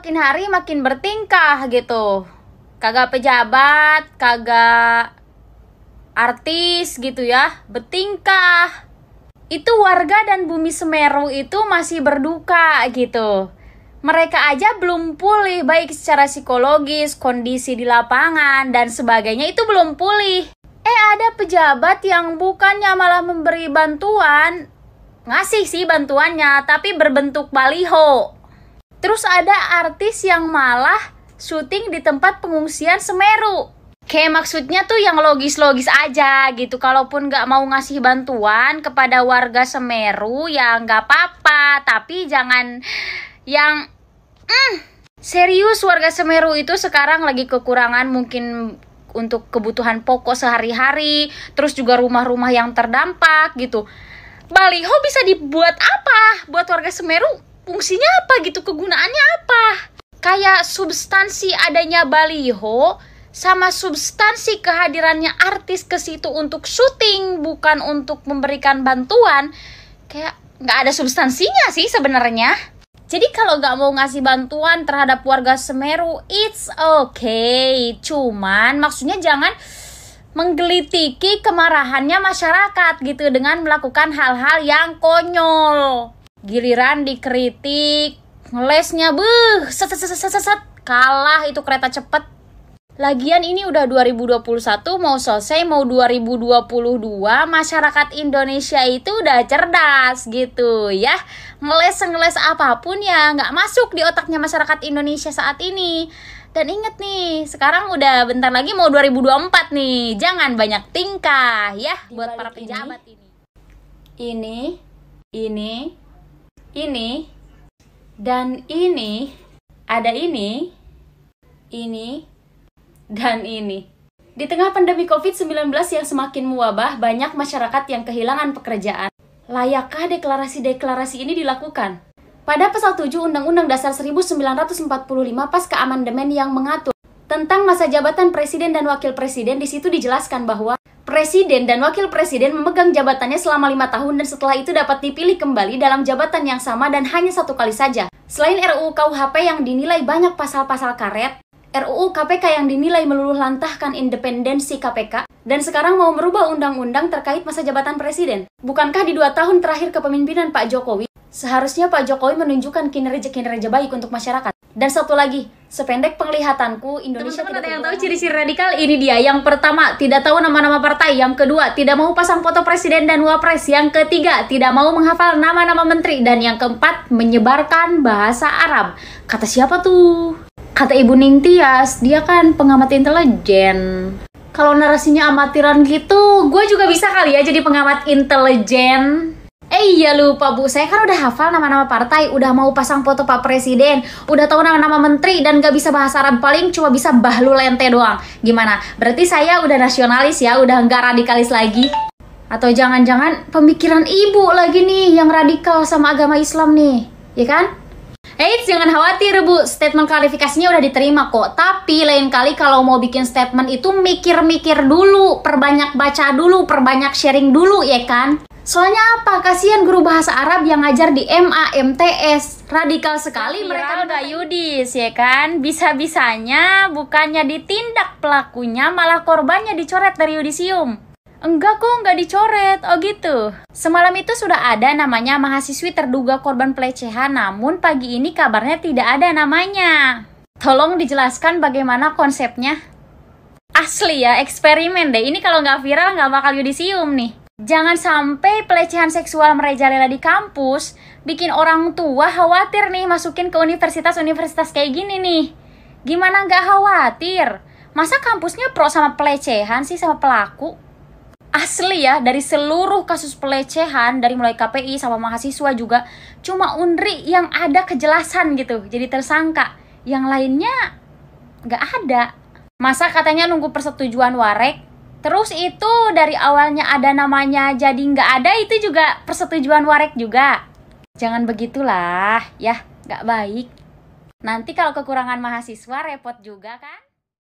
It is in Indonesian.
makin hari makin bertingkah gitu. Kagak pejabat, kagak artis gitu ya, bertingkah. Itu warga dan Bumi Semeru itu masih berduka gitu. Mereka aja belum pulih baik secara psikologis, kondisi di lapangan dan sebagainya itu belum pulih. Ada pejabat yang bukannya malah memberi bantuan, ngasih sih bantuannya tapi berbentuk baliho. Terus ada artis yang malah syuting di tempat pengungsian Semeru. Kayak maksudnya tuh yang logis-logis aja gitu. Kalaupun gak mau ngasih bantuan kepada warga Semeru ya gak apa-apa, tapi jangan yang serius. Warga Semeru itu sekarang lagi kekurangan mungkin untuk kebutuhan pokok sehari-hari, terus juga rumah-rumah yang terdampak gitu. Baliho bisa dibuat apa? Buat warga Semeru fungsinya apa gitu, kegunaannya apa? Kayak substansi adanya baliho sama substansi kehadirannya artis ke situ untuk syuting, bukan untuk memberikan bantuan, kayak nggak ada substansinya sih sebenarnya. Jadi kalau nggak mau ngasih bantuan terhadap warga Semeru, it's okay. Cuman maksudnya jangan menggelitiki kemarahannya masyarakat gitu dengan melakukan hal-hal yang konyol. Giliran dikritik, ngelesnya set, kalah itu kereta cepet. Lagian ini udah 2021 mau selesai mau 2022, masyarakat Indonesia itu udah cerdas gitu ya. Ngeles apapun ya nggak masuk di otaknya masyarakat Indonesia saat ini. Dan inget nih, sekarang udah bentar lagi mau 2024 nih. Jangan banyak tingkah ya buat para pejabat ini. Ini dan ini, ada ini dan ini. Di tengah pandemi COVID-19 yang semakin mewabah, banyak masyarakat yang kehilangan pekerjaan. Layakkah deklarasi-deklarasi ini dilakukan? Pada pasal 7 Undang-Undang Dasar 1945 pasca amandemen yang mengatur tentang masa jabatan presiden dan wakil presiden, di situ dijelaskan bahwa presiden dan wakil presiden memegang jabatannya selama 5 tahun dan setelah itu dapat dipilih kembali dalam jabatan yang sama dan hanya 1 kali saja. Selain RUU KUHP yang dinilai banyak pasal-pasal karet, RUU KPK yang dinilai meluluhlantahkan independensi KPK, dan sekarang mau merubah undang-undang terkait masa jabatan presiden. Bukankah di 2 tahun terakhir kepemimpinan Pak Jokowi, seharusnya Pak Jokowi menunjukkan kinerja-kinerja baik untuk masyarakat? Dan satu lagi, sependek penglihatanku, Indonesia teman-teman ada yang tahu ciri-ciri radikal? Ini dia. Yang pertama, tidak tahu nama-nama partai. Yang kedua, tidak mau pasang foto presiden dan wapres. Yang ketiga, tidak mau menghafal nama-nama menteri. Dan yang keempat, menyebarkan bahasa Arab. Kata siapa tuh? Kata Ibu Ning Tias, dia kan pengamat intelijen. Kalau narasinya amatiran gitu, gue juga bisa kali ya jadi pengamat intelijen. Iya lupa Bu, saya kan udah hafal nama-nama partai, udah mau pasang foto Pak Presiden, udah tahu nama-nama menteri, dan gak bisa bahasa Arab, paling cuma bisa bahlul ente doang. Gimana? Berarti saya udah nasionalis ya, udah nggak radikalis lagi? Atau jangan-jangan pemikiran Ibu lagi nih yang radikal sama agama Islam nih, ya kan? Jangan khawatir Bu, statement klarifikasinya udah diterima kok. Tapi lain kali kalau mau bikin statement itu mikir-mikir dulu, perbanyak baca dulu, perbanyak sharing dulu ya kan? Soalnya apa? Kasihan guru bahasa Arab yang ngajar di MA, MTS. Radikal sekali mereka udah yudis ya kan? Bisa-bisanya bukannya ditindak pelakunya, malah korbannya dicoret dari yudisium. Enggak kok, nggak dicoret. Oh gitu. Semalam itu sudah ada namanya mahasiswi terduga korban pelecehan, namun pagi ini kabarnya tidak ada namanya. Tolong dijelaskan bagaimana konsepnya. Asli ya, eksperimen deh. Ini kalau nggak viral nggak bakal yudisium nih. Jangan sampai pelecehan seksual merajalela di kampus bikin orang tua khawatir nih masukin ke universitas-universitas kayak gini nih. Gimana nggak khawatir? Masa kampusnya pro sama pelecehan sih sama pelaku? Asli ya, dari seluruh kasus pelecehan, dari mulai KPI sama mahasiswa juga, cuma Unri yang ada kejelasan gitu, jadi tersangka. Yang lainnya nggak ada. Masa katanya nunggu persetujuan Warek? Terus itu dari awalnya ada namanya jadi nggak ada, itu juga persetujuan Warek juga. Jangan begitulah, ya nggak baik. Nanti kalau kekurangan mahasiswa repot juga kan?